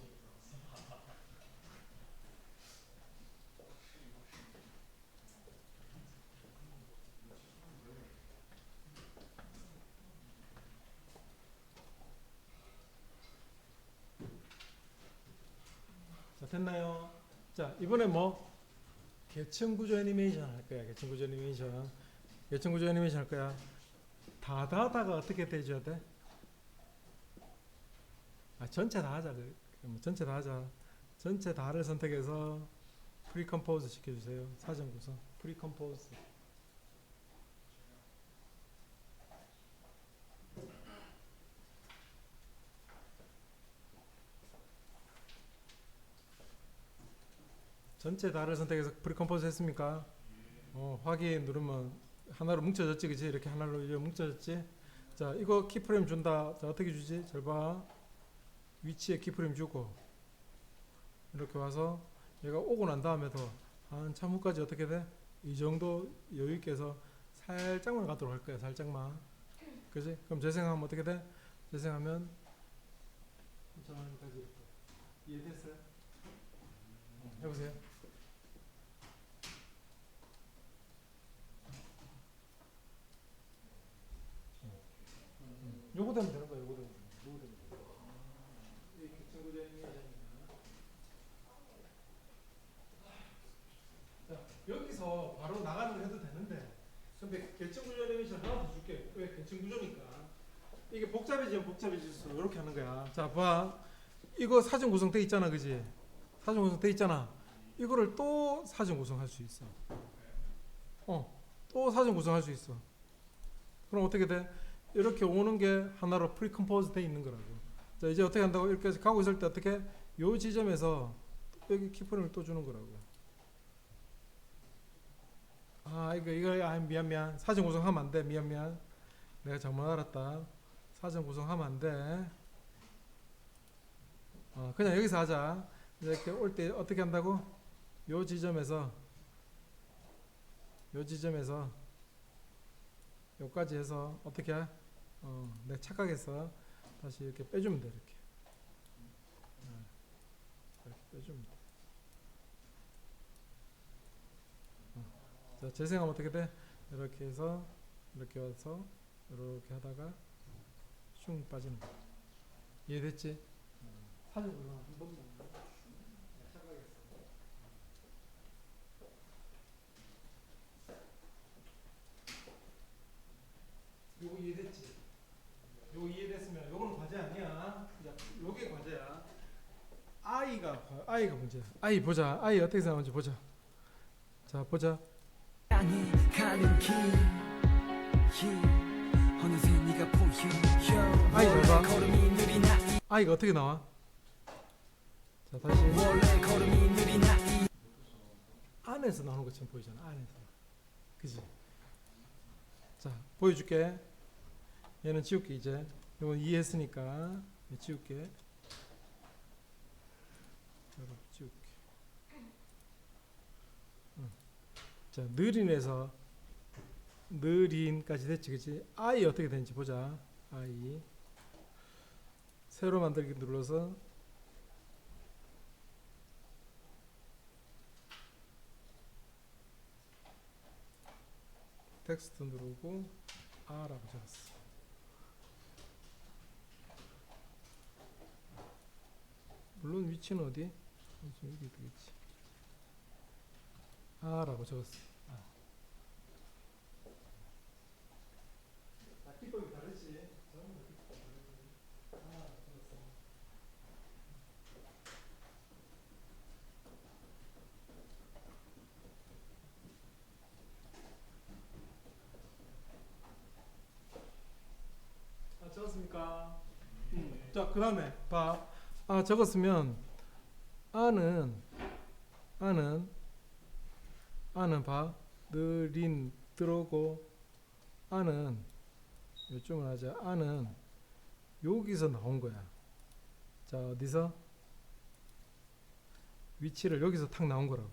됐나요? 자, 이번에 뭐 계층 구조 애니메이션 할 거야. 계층 구조 애니메이션. 계층 구조 애니메이션 할 거야. 다다다가 어떻게 돼줘야 돼? 아, 전체 다 하자. 그럼 전체 다 하자. 전체 다를 선택해서 프리컴포즈 시켜주세요. 사전 구성. 프리컴포즈. 전체 다를 선택해서 프리컴포즈 했습니까? 확인 누르면 하나로 뭉쳐졌지, 그치? 이렇게 하나로 이제 뭉쳐졌지? 자, 이거 키프레임 준다. 자, 어떻게 주지? 잘 봐. 위치에 키프레임 주고 이렇게 와서 얘가 오고 난 다음에도 한참 후까지 어떻게 돼? 이 정도 여유 있게 해서 살짝만 가도록 할 거야. 살짝만. 그지? 그럼 재생하면 어떻게 돼? 재생하면 저기까지 이렇게. 이해됐어요? 해보세요. 요거 되면 되는 거야. 요거 되면. 요거 되면. 이 계층 구조 애니메이션입니다. 자, 여기서 바로 나가는 거 해도 되는데, 근데 계층 구조 애니메이션 하나 더 줄게. 왜? 계층 구조니까. 이게 복잡해지면 복잡해질수록 이렇게 하는 거야. 자, 봐. 이거 사전 구성돼 있잖아, 그지? 사전 구성돼 있잖아. 이거를 또 사전 구성할 수 있어. 또 사전 구성할 수 있어. 그럼 어떻게 돼? 이렇게 오는 게 하나로 프리컴포즈 돼 있는 거라고. 자, 이제 어떻게 한다고? 이렇게 가고 있을 때 어떻게? 요 지점에서 여기 키프레임을 또 주는 거라고. 아, 이거 미안. 사전 구성하면 안 돼. 미안. 내가 잘못 알았다. 사전 구성하면 안 돼. 그냥 여기서 하자. 이렇게 올 때 어떻게 한다고? 요 지점에서 요까지 해서 어떻게 해? 내가 착각했어. 다시 이렇게 빼주면 돼. 이렇게 빼주면 돼. 자, 재생하면 어떻게 돼? 이렇게 해서 이렇게 와서 이렇게 하다가 슝 빠지는 거. 이해됐지? 사진 보면 한 번만. 착각했어. 요거 이해됐지? 요거 이해됐으면 요거는 과제 아니야. 요게 과제야. 아이가 문제야. 아이 보자. 아이 어떻게 생각하는지 보자. 자, 보자. 향해 가는 길 어느새 네가 보여 아이 잘 봐. 걸음이 느린 아이 아이가 어떻게 나와? 자, 다시. 원래 걸음이 느린 아이 안에서 나오는 것처럼 보이잖아. 안에서. 그지? 자, 보여줄게. 얘는 지울게 이제. 이건 이해했으니까 지울게. 이거 지울게. 자, 느린에서 느린까지 됐지, 그치? 아이 어떻게 되는지 보자. 아이 새로 만들기 눌러서 텍스트 누르고 R라고 적었어. 물론 위치는 어디? 여기 되겠지. R라고 적었어. 기법이 다르지. 적었습니까? 자, 그 다음에 봐. 적었으면 아는 봐. 느린 들어오고 아는 요점을 하자. 아는 여기서 나온 거야. 자, 어디서? 위치를 여기서 탁 나온 거라고.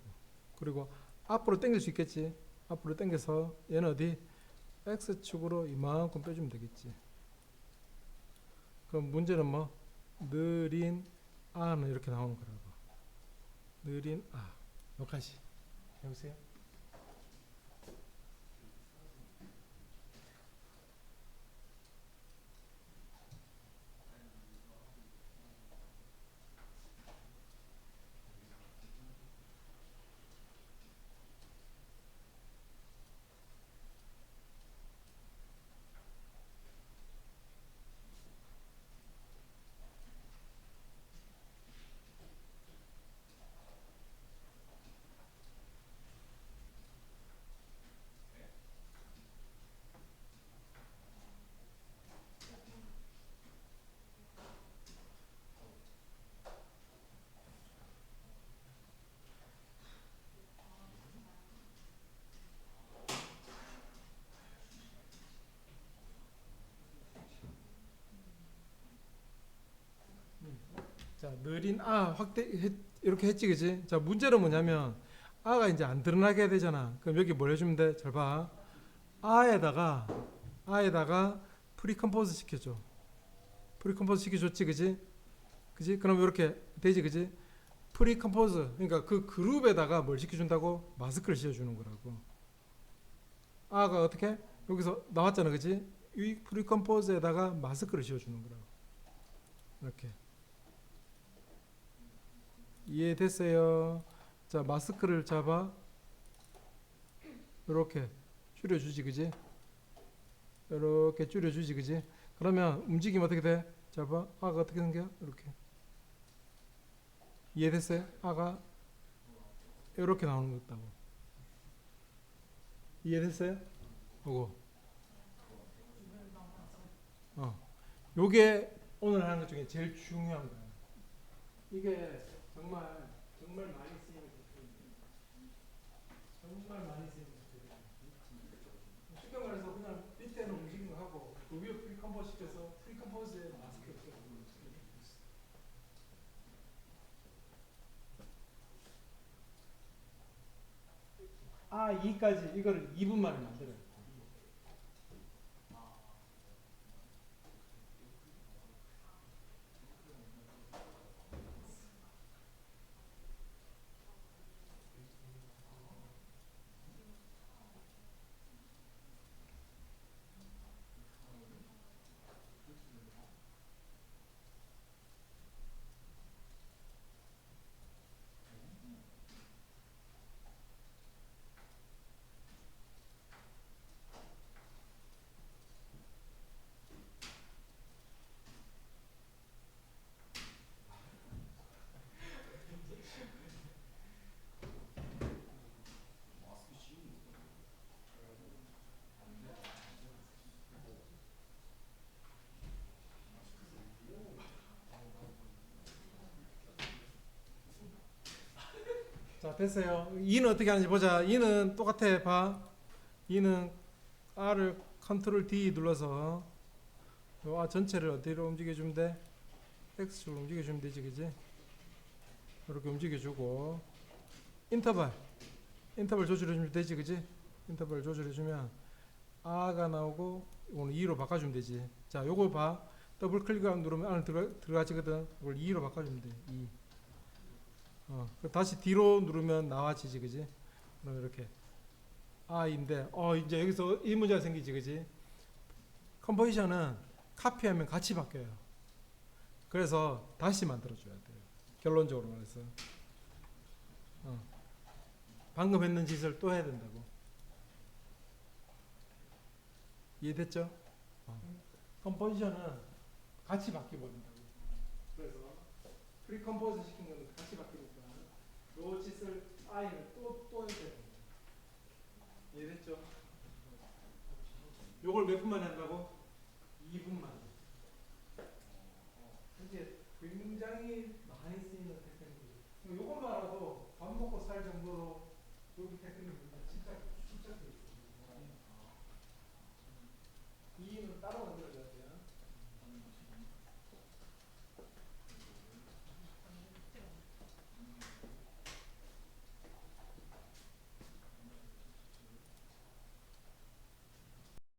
그리고 앞으로 당길 수 있겠지. 앞으로 당겨서 얘는 어디? X축으로 이만큼 빼주면 되겠지. 그럼 문제는 뭐? 느린 아는 이렇게 나오는 거라고. 느린 여기까지 해보세요. 자, 느린 아 이렇게 했지, 그지? 자, 문제는 뭐냐면 아가 이제 안 드러나게 해야 되잖아. 그럼 여기 뭘 해주면 돼? 잘 봐. 아에다가 프리컴포즈 시켜줘. 프리컴포즈 시켜줬지, 그지? 그지? 그럼 이렇게 되지, 그지? 프리컴포즈, 그러니까 그 그룹에다가 뭘 시켜준다고? 마스크를 씌워주는 거라고. 아가 어떻게? 여기서 나왔잖아, 그지? 이 프리컴포즈에다가 마스크를 씌워주는 거라고. 이렇게. 이해됐어요? 자, 마스크를 잡아. 이렇게 줄여주지, 그지? 이렇게 줄여주지, 그지? 그러면 움직이면 어떻게 돼? 잡아. 아가 어떻게 생겨? 이렇게. 이해됐어요? 아가 이렇게 나오는 것 같다고. 이해됐어요? 요거. 요게 오늘 하는 것 중에 제일 중요한 거야. 이게 정말 많이 쓰이는 것들이에요. 정말 많이 쓰이는 것들이에요. 쉽게 말해서 그냥 밑에는 움직이는 거 하고 그 위에 프리컴포즈 시켜서 프리컴포즈에 마스크를 씌워주는 거지. 아, 2까지 이거를 2분 만에 만들어요. 자, 됐어요. 2는 어떻게 하는지 보자. 2는 똑같아. 봐. 2는 R을 컨트롤 D 눌러서 요 아 전체를 어디로 움직여주면 돼? X축으로 움직여주면 되지, 그지? 이렇게 움직여주고 인터벌 조절해주면 되지, 그지? 인터벌 조절해주면 R가 나오고 이거는 2로 바꿔주면 되지. 자, 요걸 봐. 더블 클릭하고 누르면 안에 들어가지거든. 이걸 2로 바꿔주면 돼. 2. 다시 D로 누르면 나와지지, 그지? 그럼 이렇게 I인데, 이제 여기서 이 문제가 생기지, 그지? 컴포지션은 카피하면 같이 바뀌어요. 그래서 다시 만들어줘야 돼요. 결론적으로 말해서. 방금 했는 짓을 또 해야 된다고. 이해됐죠? 컴포지션은 같이 바뀌어버린다고. 그래서 프리컴포즈 시킨 거는 같이 바뀌니까 요 짓을 I는 또 해야 돼요. 이해됐죠? 요걸 몇 분만에 한다고? 2분만. 이게 굉장히 많이 쓰이는 테크닉이에요. 요것만 알아도 밥 먹고 살 정도로 여기 테크닉이 진짜 돼 있어요. 이는 따로